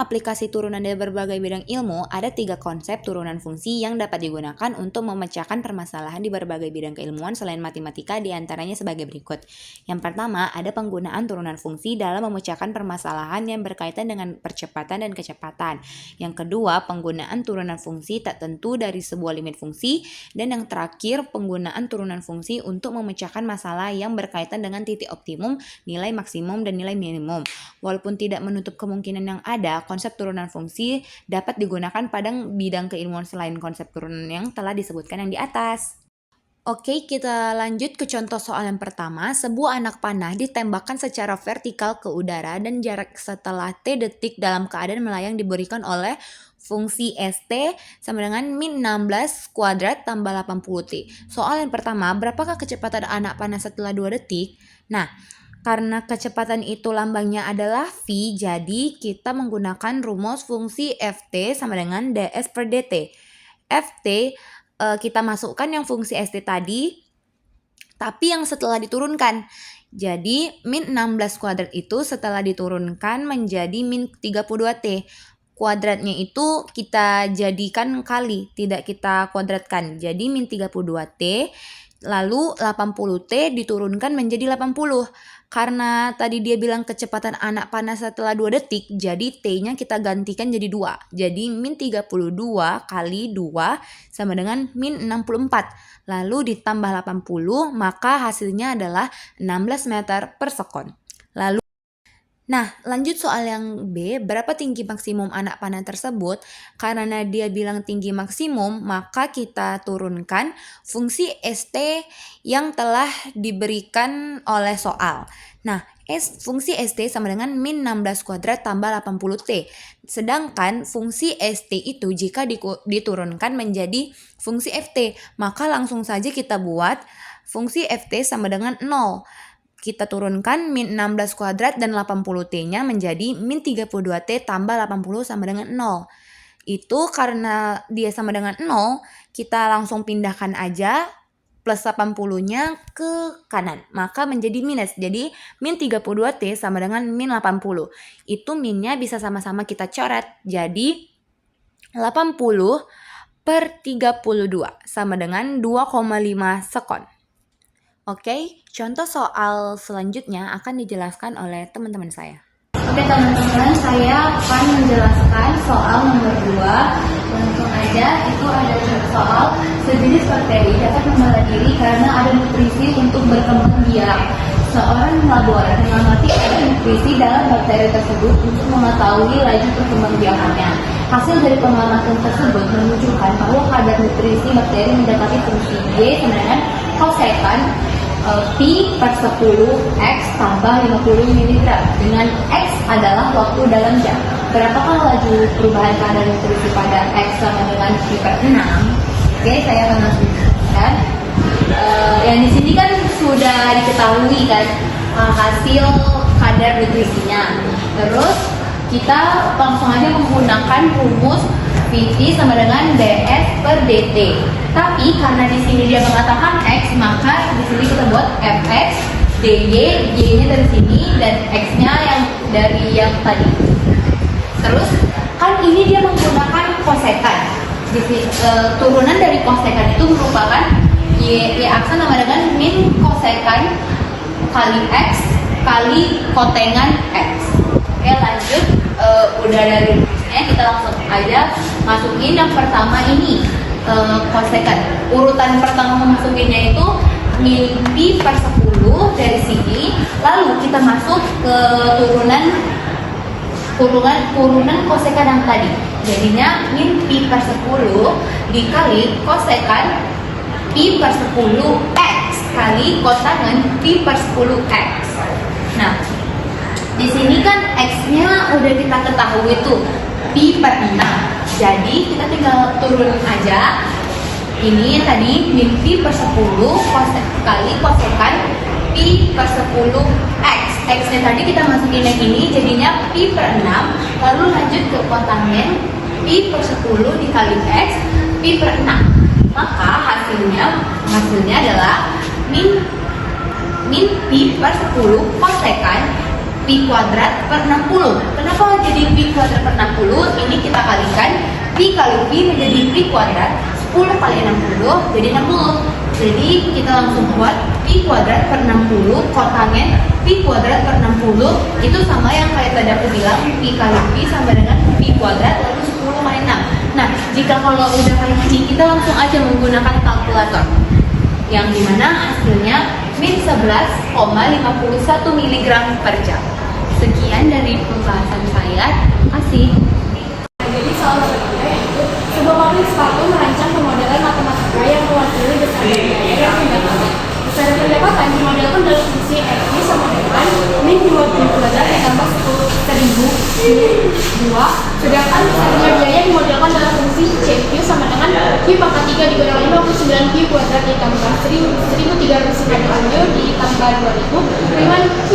aplikasi turunan dari berbagai bidang ilmu, ada 3 konsep turunan fungsi yang dapat digunakan untuk memecahkan permasalahan di berbagai bidang keilmuan selain matematika, diantaranya sebagai berikut. Yang pertama, ada penggunaan turunan fungsi dalam memecahkan permasalahan yang berkaitan dengan percepatan dan kecepatan. Yang kedua, penggunaan turunan fungsi tak tentu dari sebuah limit fungsi. Dan yang terakhir, penggunaan turunan fungsi untuk memecahkan masalah yang berkaitan dengan titik optimum, nilai maksimum, dan nilai minimum. Walaupun tidak menutup kemungkinan yang ada, konsep turunan fungsi dapat digunakan pada bidang keilmuan selain konsep turunan yang telah disebutkan yang di atas. Oke, kita lanjut ke contoh soal yang pertama. Sebuah anak panah ditembakkan secara vertikal ke udara dan jarak setelah T detik dalam keadaan melayang diberikan oleh fungsi ST sama dengan min 16 kuadrat tambah 80T. Soal yang pertama, berapakah kecepatan anak panah setelah 2 detik? Nah, karena kecepatan itu lambangnya adalah V, jadi kita menggunakan rumus fungsi Ft sama dengan ds per dt. Ft kita masukkan yang fungsi St tadi, tapi yang setelah diturunkan. Jadi min 16 kuadrat itu setelah diturunkan menjadi min 32T. Kuadratnya itu kita jadikan kali, tidak kita kuadratkan. Jadi min 32T, lalu 80T diturunkan menjadi 80. Karena tadi dia bilang kecepatan anak panah setelah 2 detik, jadi T-nya kita gantikan jadi 2. Jadi min 32 kali 2 sama dengan min 64. Lalu ditambah 80, maka hasilnya adalah 16 meter per sekon. Nah, lanjut soal yang B, berapa tinggi maksimum anak panah tersebut? Karena dia bilang tinggi maksimum, maka kita turunkan fungsi ST yang telah diberikan oleh soal. Nah, fungsi ST sama dengan min 16 kuadrat tambah 80T. Sedangkan fungsi ST itu jika diturunkan menjadi fungsi FT, maka langsung saja kita buat fungsi FT sama dengan 0. Kita turunkan min 16 kuadrat dan 80T-nya menjadi min 32T tambah 80 sama dengan 0. Itu karena dia sama dengan 0, kita langsung pindahkan aja plus 80-nya ke kanan. Maka menjadi minus. Jadi min 32T sama dengan min 80. Itu minnya bisa sama-sama kita coret. Jadi 80 per 32 sama dengan 2,5 sekon. Oke, contoh soal selanjutnya akan dijelaskan oleh teman-teman saya. Oke teman-teman, saya akan menjelaskan soal nomor 2. Langsung aja, itu ada soal sejenis bakteri dapat membela diri karena ada nutrisi untuk berkembang biak. Seorang laboratorium mengamati ada nutrisi dalam bakteri tersebut untuk mengetahui laju perkembangbiakannya. Hasil dari pengamatan tersebut menunjukkan bahwa kadar nutrisi bakteri mendekati fungsi Y sama dengan kosekan P per 10 X tambah 50 mg, dengan X adalah waktu dalam jam. Berapakah laju perubahan kadar nutrisi pada X sama dengan P per 6? Oke, saya akan langsung jelaskan. Yang di sini kan sudah diketahui kan hasil kadar nutrisinya. Terus kita langsung aja menggunakan rumus VT sama dengan ds per dt. Tapi karena di sini dia mengatakan x, maka di sini kita buat fx dy, y-nya dari sini dan x-nya yang dari yang tadi. Terus kan ini dia menggunakan kosekan. Turunan dari kosekan itu merupakan y aksen sama dengan min kosekan kali x kali kotengan x. Oke, lanjut. Udah dari rumusnya, kita langsung aja masukin yang pertama ini, kosekan. Urutan pertama memasukinnya itu min pi per 10 dari sini, lalu kita masuk ke turunan kosekan yang tadi. Jadinya min pi per 10 dikali kosekan pi per 10 x kali kotangen pi per 10 x. Nah, di sini kan x-nya udah kita ketahui tuh pi per 6. Jadi kita tinggal turunin aja. Ini tadi min pi per 10 kali kosekan pi per 10 x. X-nya tadi kita masukin yang ini jadinya pi per 6. Lalu lanjut ke kotangen pi per 10 dikali x pi per 6. Maka hasilnya adalah min pi per 10 kosekan Pi kuadrat per 60. Kenapa jadi Pi kuadrat per 60? Ini kita kalikan Pi kali Pi menjadi Pi kuadrat, 10 kali 60 jadi 60. Jadi kita langsung buat Pi kuadrat per 60 kotangen Pi kuadrat per 60 itu sama yang kayak tadi aku bilang, Pi kali Pi sama dengan Pi kuadrat lalu 10 kali 6. Nah, jika kalau udah kayak gini, kita langsung aja menggunakan kalkulator yang dimana hasilnya min 11,51 mg per jam. Sekian dari pembahasan saya. Terima kasih. Jadi soal berikutnya yaitu sebuah pabrik sepatu merancang pemodelan matematika yang mewakili besaran biaya yang pendapatan. Besaran pendapatan dimodelkan dalam fungsi X sama dengan min 2 kuadrat ditambah 10.000 2, sedangkan besarnya biaya dimodelkan dalam fungsi CQ sama dengan Q pangkat 3 dikurangi 59 Q kuadrat ditambah 1.350 ditambah 2.000 dengan Q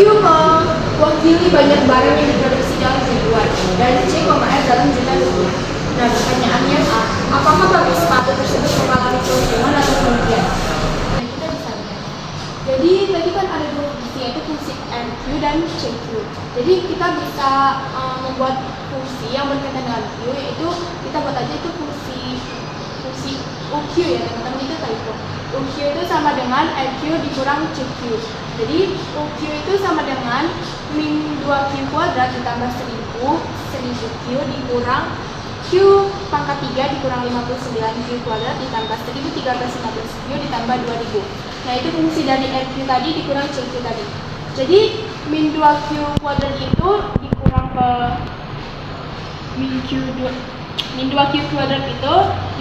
mewakili banyak barang yang diproduksi dalam ribuan dan C, R dalam juta rupiah. Nah, pertanyaannya A, apakah pabrik sepatu tersebut mengalami keuntungan atau kerugian? Nah, kita bisa lihat. Jadi tadi kan ada dua fungsi, yaitu fungsi NQ dan CQ. Jadi kita bisa membuat fungsi yang berkaitan dengan Q, yaitu kita buat aja itu fungsi UQ ya teman-teman, itu typo. UQ itu sama dengan NQ dikurang CQ. Jadi UQ itu sama dengan min 2Q kuadrat ditambah 1000Q dikurang Q pangkat 3 dikurang 59Q kuadrat ditambah 1315Q ditambah 2000. Nah, itu fungsi dari NQ tadi dikurang CQ tadi. Jadi min 2Q kuadrat itu dikurang ke min 2Q kuadrat itu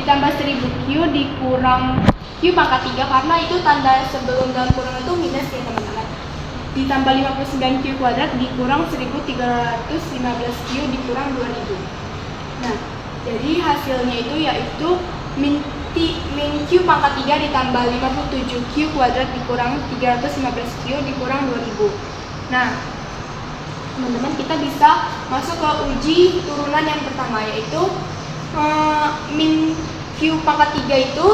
ditambah 1000Q dikurang Q pangkat 3 karena itu tanda sebelum dalam kurung itu minus ya teman-teman. Ditambah 59Q kuadrat dikurang 1315Q dikurang 2000. Nah, jadi hasilnya itu yaitu min Q pangkat 3 ditambah 57Q kuadrat dikurang 315Q dikurang 2000. Nah, teman-teman, kita bisa masuk ke uji turunan yang pertama, yaitu min Q pangkat 3 itu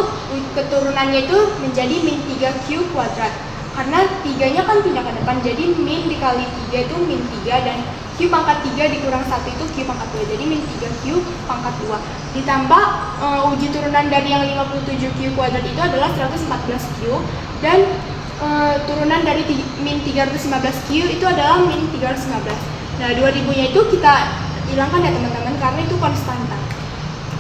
keturunannya itu menjadi min 3Q kuadrat. Karena 3-nya kan pindah ke depan, jadi min dikali 3 itu min 3 dan Q pangkat 3 dikurang 1 itu Q pangkat 2, jadi min 3Q pangkat 2. Ditambah uji turunan dari yang 57Q kuadrat itu adalah 114Q dan turunan dari min 315Q itu adalah min 315. Nah, 2000-nya itu kita hilangkan ya teman-teman karena itu konstanta.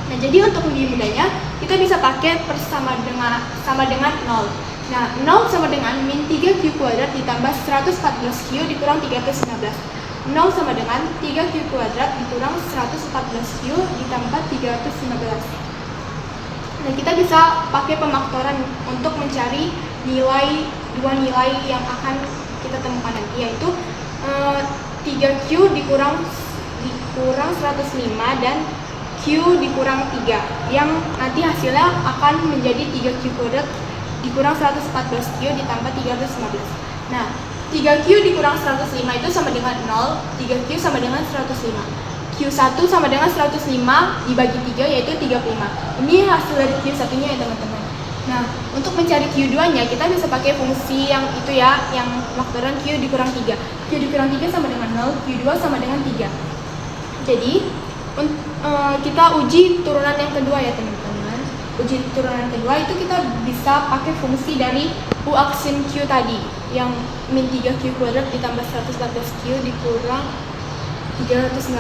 Nah, jadi untuk lebih mudahnya kita bisa pakai sama dengan 0. Nah, 0 sama dengan min 3Q kuadrat ditambah 114Q dikurang 315. 0 sama dengan 3Q kuadrat dikurang 114Q ditambah 315. Nah, kita bisa pakai pemaktoran untuk mencari dua nilai yang akan kita temukan nanti, yaitu 3Q dikurang 105 dan Q dikurang 3 yang nanti hasilnya akan menjadi 3Q kuadrat dikurang 114Q ditambah 315. Nah, 3Q dikurang 105 itu sama dengan 0, 3Q sama dengan 105. Q1 sama dengan 105 dibagi 3 yaitu 35. Ini hasil dari Q1-nya ya teman-teman. Nah, untuk mencari Q2-nya kita bisa pakai fungsi yang itu ya, yang faktoran Q dikurang 3. Q dikurang 3 sama dengan 0, Q2 sama dengan 3. Jadi, kita uji turunan yang kedua ya teman-teman. Uji turunan kedua itu kita bisa pakai fungsi dari U aksin Q tadi yang min 3Q kuadrat ditambah 114Q dikurang 315.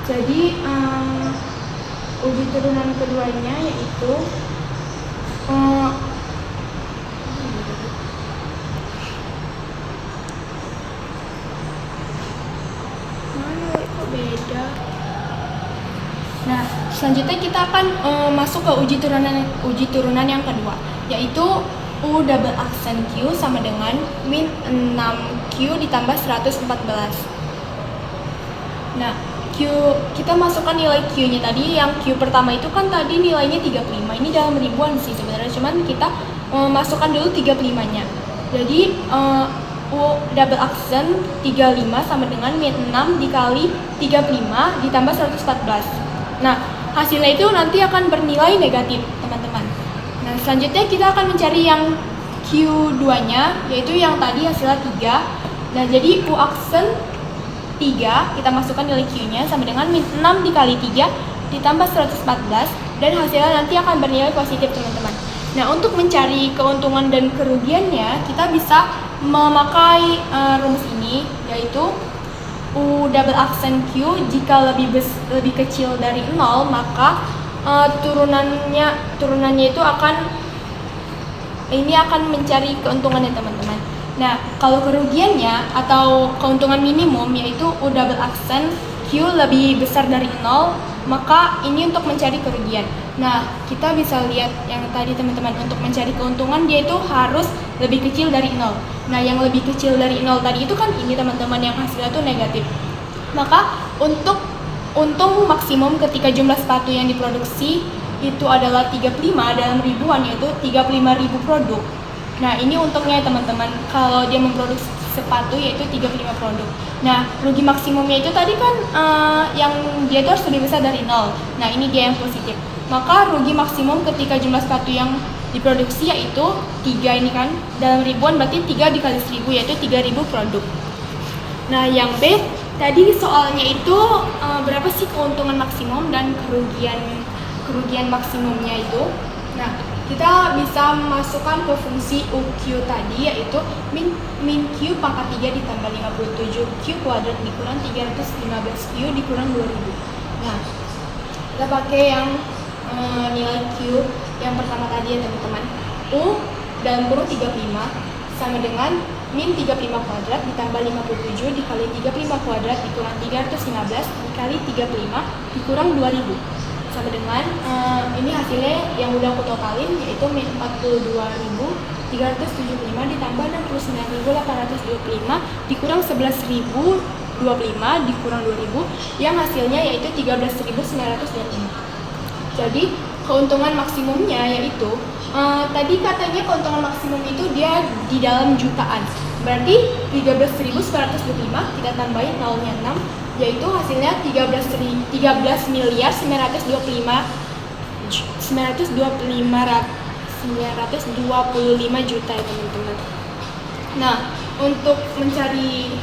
Jadi uji turunan keduanya yaitu mana kok beda. Nah, selanjutnya kita akan masuk ke uji turunan yang kedua, yaitu U double aksen Q sama dengan min 6Q ditambah 114. Nah, kita masukkan nilai Q-nya tadi, yang Q pertama itu kan tadi nilainya 35, ini dalam ribuan sih sebenarnya, cuman kita masukkan dulu 35-nya. Jadi U double aksen 35 sama dengan min 6 dikali 35 ditambah 114. Nah, hasilnya itu nanti akan bernilai negatif, teman-teman. Nah, selanjutnya kita akan mencari yang Q2-nya, yaitu yang tadi hasilnya 3. Nah, jadi U aksen 3 kita masukkan nilai Q-nya sama dengan min 6 dikali 3 ditambah 114 dan hasilnya nanti akan bernilai positif, teman-teman. Nah, untuk mencari keuntungan dan kerugiannya, kita bisa memakai rumus ini, yaitu U double aksen Q jika lebih kecil dari 0, maka turunannya itu akan mencari keuntungannya, teman-teman. Nah, kalau kerugiannya atau keuntungan minimum yaitu U double aksen Q lebih besar dari 0, maka ini untuk mencari kerugian. Nah, kita bisa lihat yang tadi, teman-teman, untuk mencari keuntungan dia itu harus lebih kecil dari 0. Nah, yang lebih kecil dari 0 tadi itu kan ini, teman-teman, yang hasilnya tuh negatif. Maka untuk untung maksimum ketika jumlah sepatu yang diproduksi itu adalah 35 dalam ribuan, yaitu 35.000 produk. Nah, ini untungnya, teman-teman, kalau dia memproduksi sepatu yaitu 35 produk. Nah, rugi maksimumnya itu tadi kan yang dia itu harus lebih besar dari 0. Nah, ini dia yang positif. Maka rugi maksimum ketika jumlah sepatu yang diproduksi yaitu 3 ini kan, dalam ribuan berarti 3 dikali 1000 yaitu 3000 produk. Nah, yang B tadi soalnya itu berapa sih keuntungan maksimum dan kerugian maksimumnya itu. Nah, kita bisa masukkan ke fungsi UQ tadi, yaitu min Q pangkat 3 ditambah 57 Q kuadrat dikurang 315 Q dikurang 2000. Nah, kita pakai yang nilai Q yang pertama tadi ya, teman-teman. U dalam kurung 35 sama dengan min 35 kuadrat ditambah 57 dikali 35 kuadrat dikurang 315 dikali 35 dikurang 2000 sama dengan ini hasilnya yang udah aku totalin, yaitu min 42.375 ditambah 69.825 dikurang 11.025 dikurang 2000 yang hasilnya yaitu 13.925. Jadi keuntungan maksimumnya yaitu tadi katanya keuntungan maksimum itu dia di dalam jutaan. Berarti 13.925 kita tambahin nolnya 6, yaitu hasilnya 13.925 juta ya, teman-teman. Nah, untuk mencari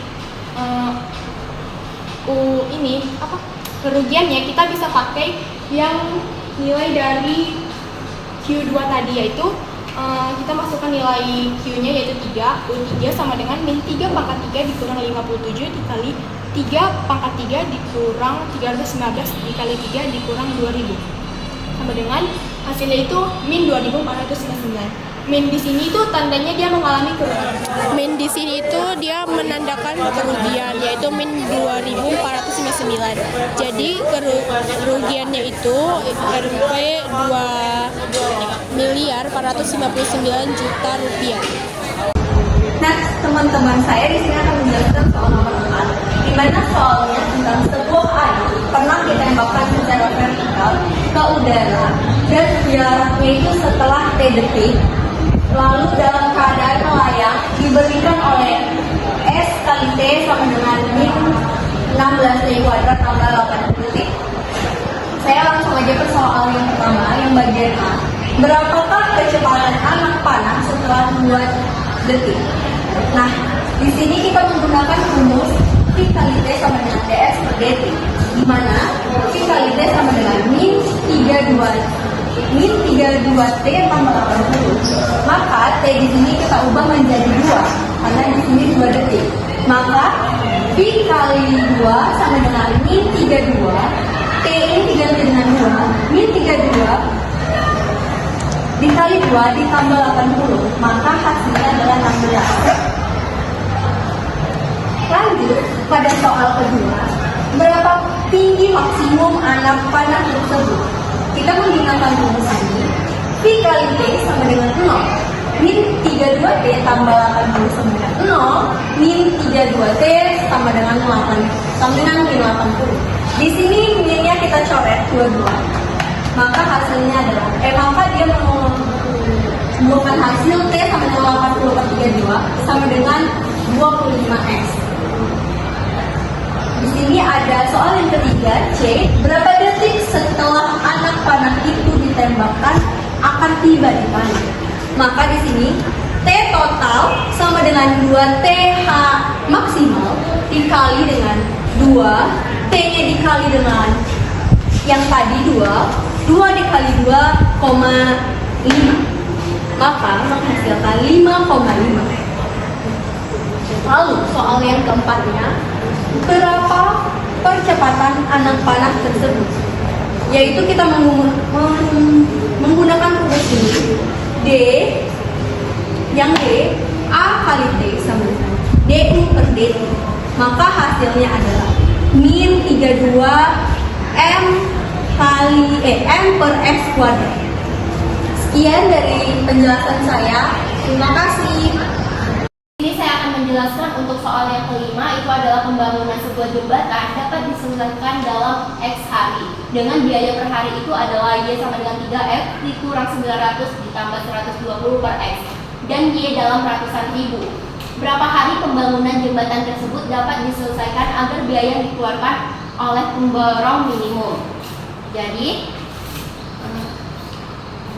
kerugiannya, kita bisa pakai yang nilai dari Q2 tadi, yaitu kita masukkan nilai Q-nya yaitu 3, U3 sama dengan min 3 pangkat 3 dikurang 57 dikali 3 pangkat 3 dikurang 315 dikali 3 dikurang 2000 sama dengan hasilnya itu min 2459. Min di sini itu tandanya dia mengalami kerugian. Min di sini itu dia menandakan kerugian, yaitu min 2459. Jadi kerugiannya itu Rp 2.459 juta rupiah. Nah, teman-teman, saya di sini akan menjelaskan soal nomor 4, di mana soalnya tentang sebuah air pernah ditembakkan secara vertikal ke udara dan jaraknya itu setelah T detik, lalu dalam keadaan melayang diberikan oleh S kali T sama dengan min 16 T kuadrat tambah 80 T. Saya langsung aja ke soal yang pertama, yang bagian A. Berapakah kecepatan anak panah setelah 2 detik? Nah, di sini kita menggunakan rumus V kali T sama dengan dS per dt, di mana V kali T sama dengan min 32 T tambah 80. Maka T di sini kita ubah menjadi 2 karena di sini 2 detik. Maka V kali 2 sama dengan min 32, T ini diganti dengan 2, min 32 dikali 2 ditambah 80, maka hasilnya adalah 16. Lanjut pada soal kedua, berapa tinggi maksimum anak panah tersebut? Kita menggunakan rumus ini, V kali T sama dengan 0, min 32T tambah 80 sama dengan 0, min 32T sama dengan 80. Di sini minnya kita coret dua-dua, maka hasilnya adalah maka dia membuahkan hasil T sama dengan 80 per 32 sama dengan 25x. Di sini ada soal yang ketiga, C. Berapa detik setelah anak panah itu ditembakkan akan tiba di mana? Maka di sini T total sama dengan 2TH maksimal dikali dengan 2, T-nya dikali dengan yang tadi 2 dikali 2,5. Maka menghasilkan 5,5. Lalu soal yang keempatnya, berapa percepatan anak panah tersebut? Yaitu kita menggunakan rumus ini. D, yang D, A kali T sama dengan DU per DT. Maka hasilnya adalah min 32 M per S kuadrat. Sekian dari penjelasan saya. Terima kasih. Ini saya akan menjelaskan untuk soal yang kelima, itu adalah pembangunan sebuah jembatan dapat diselesaikan dalam X hari. Dengan biaya per hari itu adalah Y sama dengan 3F dikurang 900 ditambah 120 per X. Dan Y dalam ratusan ribu. Berapa hari pembangunan jembatan tersebut dapat diselesaikan agar biaya yang dikeluarkan oleh pemborong minimum. Jadi,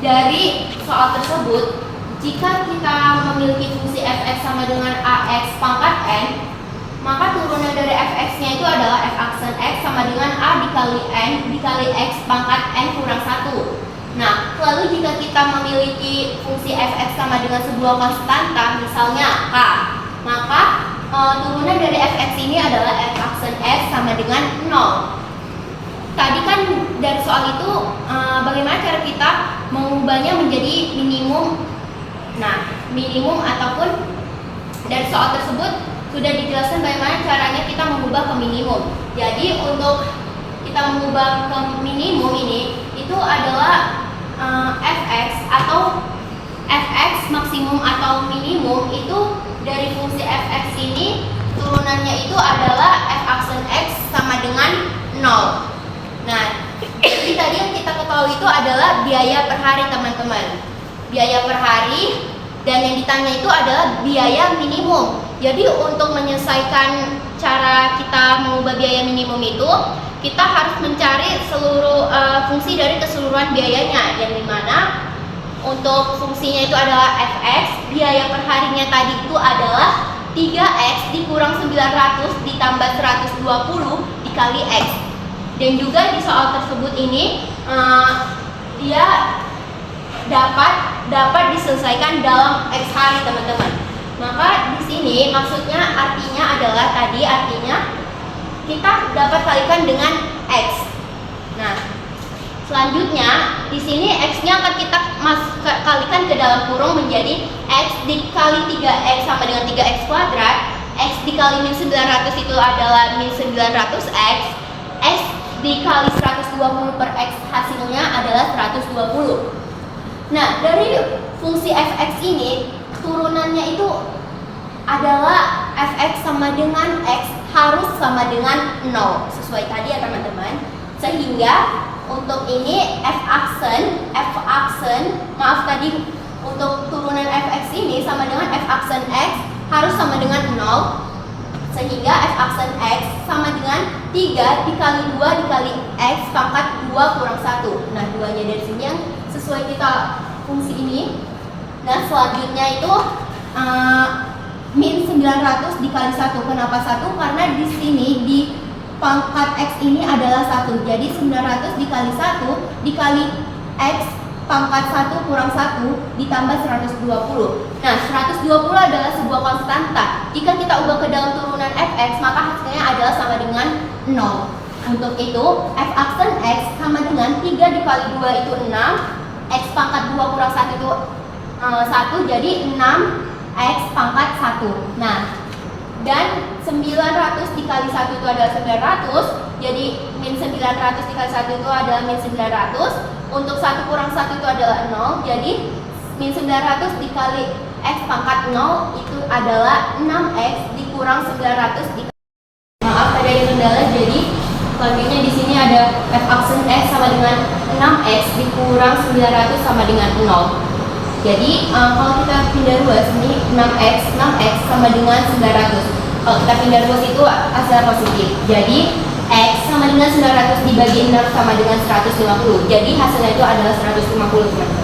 dari soal tersebut, jika kita memiliki fungsi fx sama dengan ax pangkat n, maka turunan dari fx-nya itu adalah f aksen x sama dengan a dikali n dikali x pangkat n kurang 1. Nah, lalu jika kita memiliki fungsi fx sama dengan sebuah konstanta, misalnya k, maka turunan dari fx ini adalah f aksen x sama dengan 0. Tadi kan dari soal itu bagaimana cara kita mengubahnya menjadi minimum. Nah, minimum ataupun dari soal tersebut sudah dijelaskan bagaimana caranya kita mengubah ke minimum. Jadi untuk kita mengubah ke minimum ini itu adalah fx atau fx maksimum atau minimum itu dari fungsi fx ini turunannya itu adalah f aksen x sama dengan 0. Nah, jadi tadi yang kita ketahui itu adalah biaya per hari, teman-teman. Biaya per hari, dan yang ditanya itu adalah biaya minimum. Jadi untuk menyelesaikan cara kita mengubah biaya minimum itu, kita harus mencari seluruh fungsi dari keseluruhan biayanya, yang dimana untuk fungsinya itu adalah fx, biaya per harinya tadi itu adalah 3x dikurang 900 ditambah 120 dikali x. Dan juga di soal tersebut ini dia dapat diselesaikan dalam X hari, teman-teman. Maka di sini maksudnya artinya kita dapat kalikan dengan X. Nah, selanjutnya di sini X-nya akan kita kalikan ke dalam kurung menjadi X dikali 3X sama dengan 3X kuadrat. X dikali min 900 itu adalah min 900X. X dikali 120 per X hasilnya adalah 120. Nah, dari fungsi fx ini turunannya itu adalah fx sama dengan x harus sama dengan 0 sesuai tadi ya, teman-teman. Sehingga untuk ini f aksen maaf tadi untuk turunan fx ini sama dengan f aksen x harus sama dengan 0. Sehingga f aksen x sama dengan 3 dikali 2 dikali x pangkat 2 kurang 1. Nah, 2-nya dari sini yang sesuai kita fungsi ini. Nah, selanjutnya itu min 900 dikali 1. Kenapa 1? Karena di sini di pangkat x ini adalah 1. Jadi 900 dikali 1 dikali x pangkat 1 kurang 1 ditambah 120. Nah, 120 adalah sebuah konstanta. Jika kita ubah ke dalam turunan fx, maka hasilnya adalah sama dengan 0. Untuk itu, f aksen x sama dengan 3 dikali 2 itu 6, x pangkat 2 kurang 1 itu 1, jadi 6x pangkat 1. Nah, dan 900 dikali 1 itu adalah 900, jadi min 900 dikali 1 itu adalah min 900. Untuk 1 kurang 1 itu adalah 0, jadi min 900 dikali x pangkat 0 itu adalah 6x dikurang 900 dikali. Maaf, tadi ada kendala, jadi selanjutnya di sini ada f aksen x sama dengan 6x dikurang 900 sama dengan 0. Jadi kalau kita pindah ruas ini 6x sama dengan 900. Kalau kita pindah ruas itu hasilnya positif. Jadi x sama dengan 900 dibagi 6 sama dengan 150. Jadi hasilnya itu adalah 150, teman-teman.